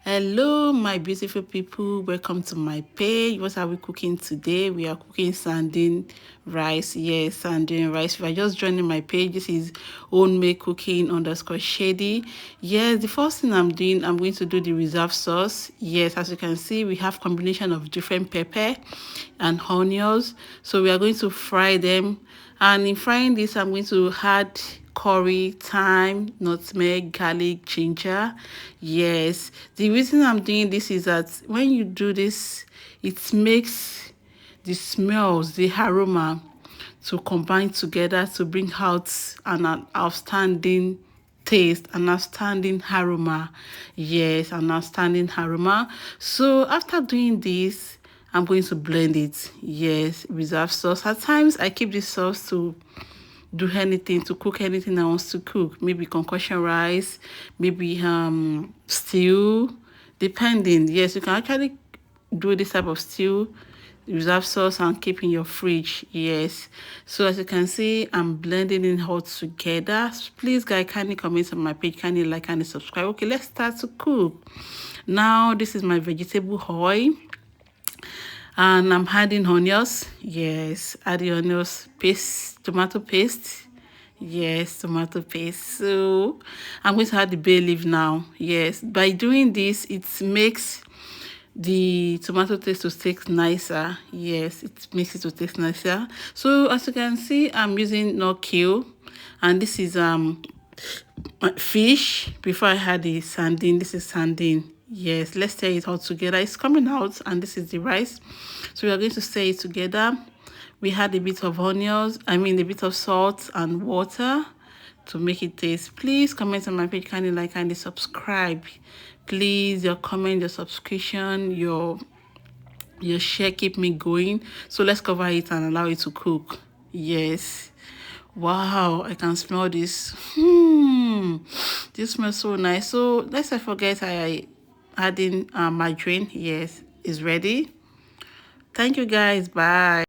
Hello my beautiful people, welcome to my page. What are we cooking today? We are cooking sardine rice. Yes, sardine rice. If you are just joining my page, this is homemade cooking underscore shady. Yes, the first thing I'm doing, I'm going to do the reserve sauce. Yes, as you can see, we have combination of different pepper and onions, so we are going to fry them. And in frying this, I'm going to add curry, thyme, nutmeg, garlic, ginger. Yes, the reason I'm doing this is that when you do this, it makes the smells, the aroma to combine together to bring out an outstanding taste, an outstanding aroma. Yes, an outstanding aroma. So after doing this, I'm going to blend it. Yes, reserve sauce. At times I keep this sauce to do anything, to cook anything I want to cook. Maybe concoction rice, maybe stew, depending. Yes, you can actually do this type of stew, reserve sauce, and keep in your fridge. Yes, so as you can see, I'm blending it all together. Please guys, kindly comment on my page, kindly like, kindly subscribe. Okay, let's start to cook. Now this is my vegetable oil, and I'm adding onions. Yes, add the onions, paste, tomato paste. Yes, tomato paste. So I'm going to add the bay leaf now. Yes, by doing this, it makes the tomato taste to taste nicer. Yes, it makes it to taste nicer. So as you can see, I'm using no kill, and this is fish. Before I had the sardine, this is sardine. Yes, let's stir it all together. It's coming out, and this is the rice. So we are going to stir it together. We had a bit of onions, a bit of salt and water to make it taste. Please comment on my page, kindly like, kindly subscribe. Please, your comment, your subscription, your share keep me going. So let's cover it and allow it to cook. Yes. Wow, I can smell this. This smells so nice. So let's not forget I adding margarine. Yes, it's ready. Thank you guys. Bye.